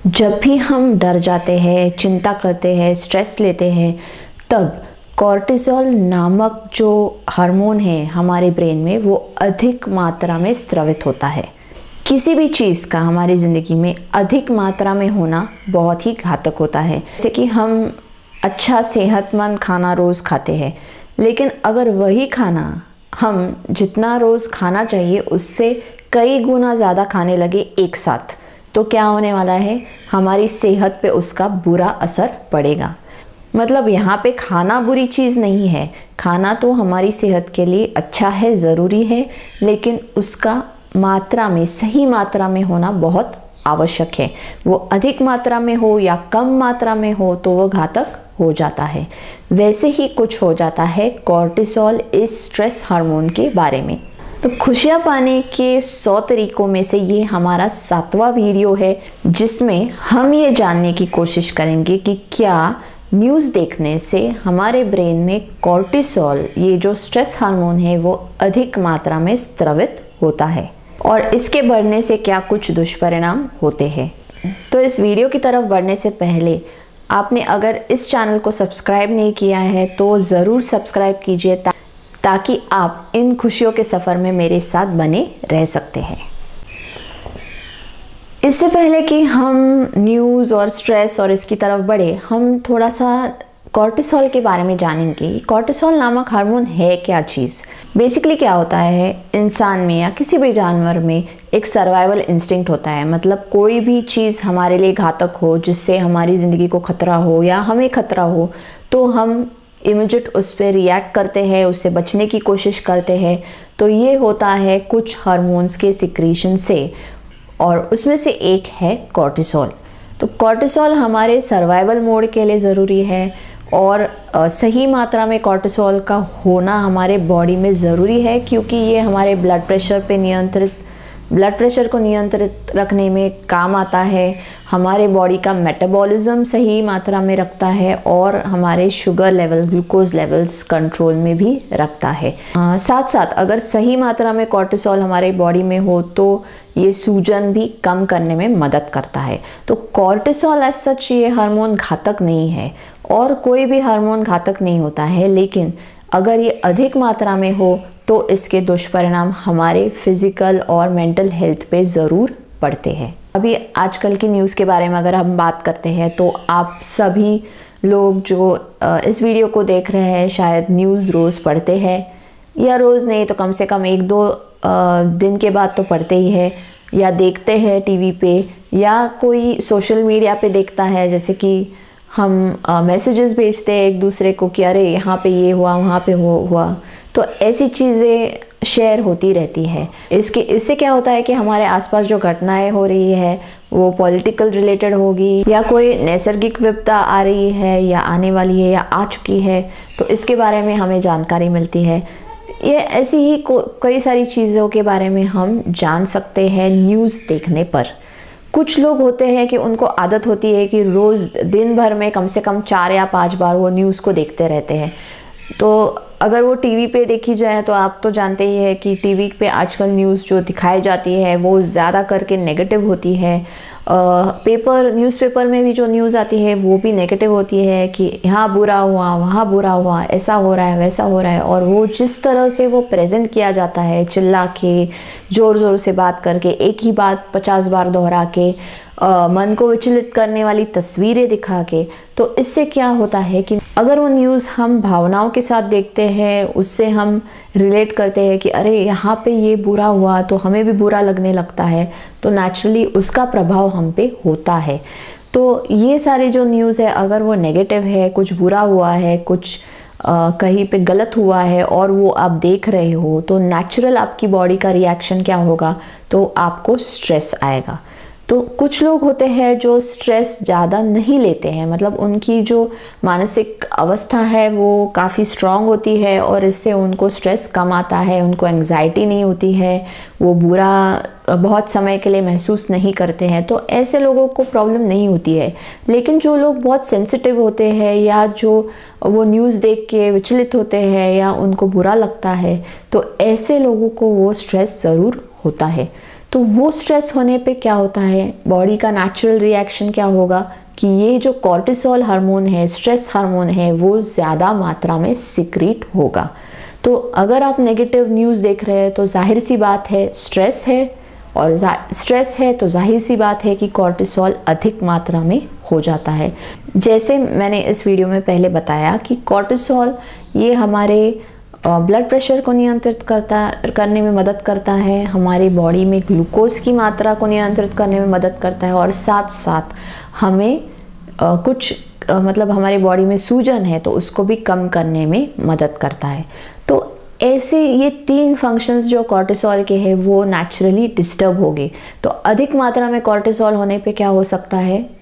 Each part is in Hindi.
जब भी हम डर जाते हैं, चिंता करते हैं, स्ट्रेस लेते हैं, तब कॉर्टिसोल नामक जो हार्मोन है हमारे ब्रेन में वो अधिक मात्रा में स्रावित होता है। किसी भी चीज़ का हमारी ज़िंदगी में अधिक मात्रा में होना बहुत ही घातक होता है। जैसे कि हम अच्छा सेहतमंद खाना रोज़ खाते हैं, लेकिन अगर वही खाना हम जितना रोज़ खाना चाहिए उससे कई गुना ज़्यादा खाने लगे एक साथ, तो क्या होने वाला है, हमारी सेहत पे उसका बुरा असर पड़ेगा। मतलब यहाँ पे खाना बुरी चीज़ नहीं है, खाना तो हमारी सेहत के लिए अच्छा है, ज़रूरी है, लेकिन उसका मात्रा में, सही मात्रा में होना बहुत आवश्यक है। वो अधिक मात्रा में हो या कम मात्रा में हो तो वो घातक हो जाता है। वैसे ही कुछ हो जाता है कॉर्टिसोल इस स्ट्रेस हार्मोन के बारे में। तो खुशियाँ पाने के 100 तरीकों में से ये हमारा 7वां वीडियो है, जिसमें हम ये जानने की कोशिश करेंगे कि क्या न्यूज़ देखने से हमारे ब्रेन में कॉर्टिसोल, ये जो स्ट्रेस हार्मोन है, वो अधिक मात्रा में स्रावित होता है और इसके बढ़ने से क्या कुछ दुष्परिणाम होते हैं। तो इस वीडियो की तरफ बढ़ने से पहले आपने अगर इस चैनल को सब्सक्राइब नहीं किया है तो ज़रूर सब्सक्राइब कीजिए, ताकि आप इन खुशियों के सफ़र में मेरे साथ बने रह सकते हैं। इससे पहले कि हम न्यूज़ और स्ट्रेस और इसकी तरफ बढ़े, हम थोड़ा सा कॉर्टिसोल के बारे में जानेंगे। कॉर्टिसोल नामक हार्मोन है क्या चीज़? बेसिकली क्या होता है, इंसान में या किसी भी जानवर में एक सर्वाइवल इंस्टिंक्ट होता है। मतलब कोई भी चीज़ हमारे लिए घातक हो, जिससे हमारी ज़िंदगी को खतरा हो या हमें खतरा हो, तो हम इमीडिएट उस पर रिएक्ट करते हैं, उससे बचने की कोशिश करते हैं। तो ये होता है कुछ हार्मोन्स के सिक्रीशन से, और उसमें से एक है कॉर्टिसोल। तो कॉर्टिसोल हमारे सर्वाइवल मोड के लिए ज़रूरी है, और सही मात्रा में कॉर्टिसोल का होना हमारे बॉडी में ज़रूरी है, क्योंकि ये हमारे ब्लड प्रेशर को नियंत्रित रखने में काम आता है, हमारे बॉडी का मेटाबॉलिज्म सही मात्रा में रखता है, और हमारे sugar level, glucose levels control में भी रखता है। साथ साथ अगर सही मात्रा में कॉर्टिसोल हमारे बॉडी में हो तो ये सूजन भी कम करने में मदद करता है। तो कॉर्टिसोल एज सच ये हार्मोन घातक नहीं है, और कोई भी हार्मोन घातक नहीं होता है, लेकिन अगर ये अधिक मात्रा में हो तो इसके दुष्परिणाम हमारे फिजिकल और मेंटल हेल्थ पे ज़रूर पड़ते हैं। अभी आजकल की न्यूज़ के बारे में अगर हम बात करते हैं तो आप सभी लोग जो इस वीडियो को देख रहे हैं शायद न्यूज़ रोज़ पढ़ते हैं, या रोज़ नहीं तो कम से कम 1-2 दिन के बाद तो पढ़ते ही है, या देखते हैं टीवी पे, या कोई सोशल मीडिया पे देखता है। जैसे कि हम मैसेजेस भेजते हैं एक दूसरे को कि अरे यहाँ पे ये हुआ, वहाँ पे हुआ, तो ऐसी चीज़ें शेयर होती रहती है। इससे क्या होता है कि हमारे आसपास जो घटनाएं हो रही है वो पॉलिटिकल रिलेटेड होगी, या कोई नैसर्गिक विपदा आ रही है या आने वाली है या आ चुकी है, तो इसके बारे में हमें जानकारी मिलती है। ये ऐसी ही कई सारी चीज़ों के बारे में हम जान सकते हैं न्यूज़ देखने पर। कुछ लोग होते हैं कि उनको आदत होती है कि रोज़ दिन भर में कम से कम 4 या 5 बार वो न्यूज़ को देखते रहते हैं। तो अगर वो टीवी पे देखी जाए तो आप तो जानते ही हैं कि टीवी पे आजकल न्यूज़ जो दिखाई जाती है वो ज़्यादा करके नेगेटिव होती है। न्यूज़पेपर में भी जो न्यूज़ आती है वो भी नेगेटिव होती है कि यहाँ बुरा हुआ, वहाँ बुरा हुआ, ऐसा हो रहा है, वैसा हो रहा है। और वो जिस तरह से वो प्रेजेंट किया जाता है, चिल्ला के, ज़ोर ज़ोर से बात करके, एक ही बात 50 बार दोहरा के, मन को विचलित करने वाली तस्वीरें दिखा के, तो इससे क्या होता है कि अगर वो न्यूज़ हम भावनाओं के साथ देखते हैं, उससे हम रिलेट करते हैं कि अरे यहाँ पे ये बुरा हुआ, तो हमें भी बुरा लगने लगता है, तो नेचुरली उसका प्रभाव हम पे होता है। तो ये सारी जो न्यूज़ है अगर वो नेगेटिव है, कुछ बुरा हुआ है, कुछ कहीं पे गलत हुआ है और वो आप देख रहे हो, तो नेचुरल आपकी बॉडी का रिएक्शन क्या होगा, तो आपको स्ट्रेस आएगा। तो कुछ लोग होते हैं जो स्ट्रेस ज़्यादा नहीं लेते हैं, मतलब उनकी जो मानसिक अवस्था है वो काफ़ी स्ट्रॉन्ग होती है और इससे उनको स्ट्रेस कम आता है, उनको एंग्जाइटी नहीं होती है, वो बुरा बहुत समय के लिए महसूस नहीं करते हैं, तो ऐसे लोगों को प्रॉब्लम नहीं होती है। लेकिन जो लोग बहुत सेंसिटिव होते हैं या जो वो न्यूज़ देख के विचलित होते हैं या उनको बुरा लगता है, तो ऐसे लोगों को वो स्ट्रेस ज़रूर होता है। तो वो स्ट्रेस होने पे क्या होता है, बॉडी का नेचुरल रिएक्शन क्या होगा कि ये जो कॉर्टिसोल हार्मोन है, स्ट्रेस हार्मोन है, वो ज़्यादा मात्रा में सिक्रीट होगा। तो अगर आप नेगेटिव न्यूज़ देख रहे हैं तो जाहिर सी बात है स्ट्रेस है, और स्ट्रेस है तो जाहिर सी बात है कि कॉर्टिसोल अधिक मात्रा में हो जाता है। जैसे मैंने इस वीडियो में पहले बताया कि कॉर्टिसोल ये हमारे ब्लड प्रेशर को नियंत्रित करने में मदद करता है, हमारी बॉडी में ग्लूकोज की मात्रा को नियंत्रित करने में मदद करता है, और साथ साथ हमें मतलब हमारी बॉडी में सूजन है तो उसको भी कम करने में मदद करता है। तो ऐसे ये 3 फंक्शंस जो कॉर्टिसोल के हैं वो नेचुरली डिस्टर्ब हो गए। तो अधिक मात्रा में कॉर्टिसोल होने पे क्या हो सकता है,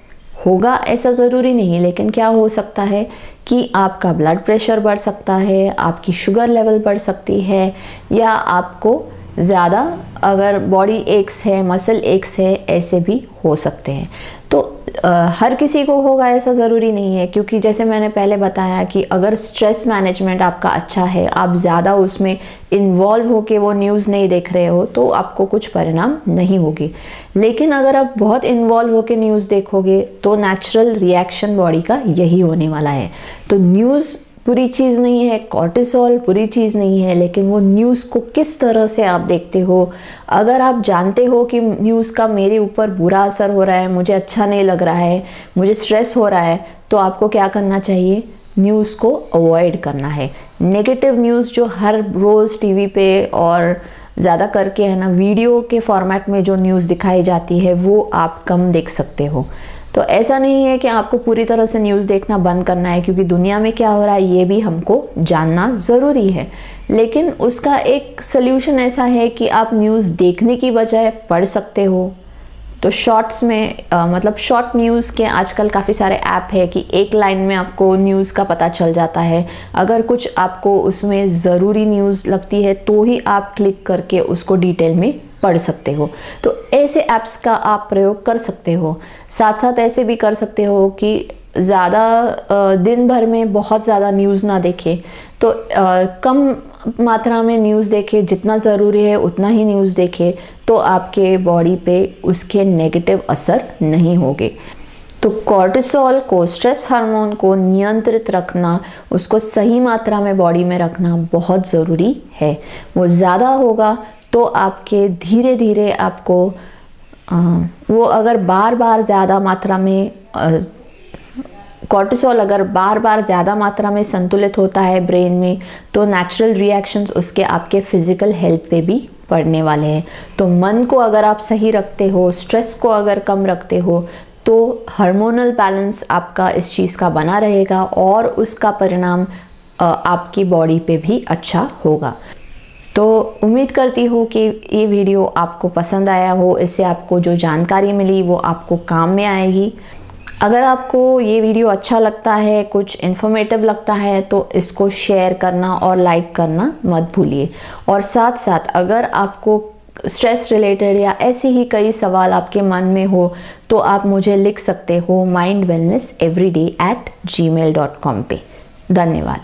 होगा ऐसा ज़रूरी नहीं, लेकिन क्या हो सकता है कि आपका ब्लड प्रेशर बढ़ सकता है, आपकी शुगर लेवल बढ़ सकती है, या आपको ज़्यादा अगर बॉडी एक्स है, मसल एक्स है, ऐसे भी हो सकते हैं। तो हर किसी को होगा ऐसा ज़रूरी नहीं है, क्योंकि जैसे मैंने पहले बताया कि अगर स्ट्रेस मैनेजमेंट आपका अच्छा है, आप ज़्यादा उसमें इन्वॉल्व होके वो न्यूज़ नहीं देख रहे हो, तो आपको कुछ परिणाम नहीं होगी। लेकिन अगर आप बहुत इन्वॉल्व होके न्यूज़ देखोगे तो नेचुरल रिएक्शन बॉडी का यही होने वाला है। तो न्यूज़ बुरी चीज़ नहीं है, कॉर्टिसोल बुरी चीज़ नहीं है, लेकिन वो न्यूज़ को किस तरह से आप देखते हो। अगर आप जानते हो कि न्यूज़ का मेरे ऊपर बुरा असर हो रहा है, मुझे अच्छा नहीं लग रहा है, मुझे स्ट्रेस हो रहा है, तो आपको क्या करना चाहिए, न्यूज़ को अवॉइड करना है। नेगेटिव न्यूज़ जो हर रोज़ टीवी पे और ज़्यादा करके है ना वीडियो के फॉर्मेट में जो न्यूज़ दिखाई जाती है वो आप कम देख सकते हो। तो ऐसा नहीं है कि आपको पूरी तरह से न्यूज़ देखना बंद करना है, क्योंकि दुनिया में क्या हो रहा है ये भी हमको जानना ज़रूरी है। लेकिन उसका एक सल्यूशन ऐसा है कि आप न्यूज़ देखने की बजाय पढ़ सकते हो। तो शॉर्ट्स में मतलब शॉर्ट न्यूज़ के आजकल काफ़ी सारे ऐप है कि एक लाइन में आपको न्यूज़ का पता चल जाता है। अगर कुछ आपको उसमें ज़रूरी न्यूज़ लगती है तो ही आप क्लिक करके उसको डिटेल में पढ़ सकते हो। तो ऐसे ऐप्स का आप प्रयोग कर सकते हो। साथ साथ ऐसे भी कर सकते हो कि ज़्यादा दिन भर में बहुत ज़्यादा न्यूज़ ना देखे, तो कम मात्रा में न्यूज़ देखे, जितना ज़रूरी है उतना ही न्यूज़ देखे, तो आपके बॉडी पे उसके नेगेटिव असर नहीं होंगे। तो कॉर्टिसोल को, स्ट्रेस हार्मोन को नियंत्रित रखना, उसको सही मात्रा में बॉडी में रखना बहुत ज़रूरी है। वो ज़्यादा होगा तो आपके धीरे धीरे आपको वो अगर बार बार ज़्यादा मात्रा में कॉर्टिसोल अगर बार बार ज़्यादा मात्रा में संतुलित होता है ब्रेन में, तो नेचुरल रिएक्शंस उसके आपके फिज़िकल हेल्थ पे भी पड़ने वाले हैं। तो मन को अगर आप सही रखते हो, स्ट्रेस को अगर कम रखते हो, तो हार्मोनल बैलेंस आपका इस चीज़ का बना रहेगा और उसका परिणाम आपकी बॉडी पे भी अच्छा होगा। तो उम्मीद करती हूँ कि ये वीडियो आपको पसंद आया हो, इससे आपको जो जानकारी मिली वो आपको काम में आएगी। अगर आपको ये वीडियो अच्छा लगता है, कुछ इन्फॉर्मेटिव लगता है, तो इसको शेयर करना और लाइक करना मत भूलिए। और साथ साथ अगर आपको स्ट्रेस रिलेटेड या ऐसे ही कई सवाल आपके मन में हो तो आप मुझे लिख सकते हो mindwellnesseveryday@gmail.com पे। धन्यवाद।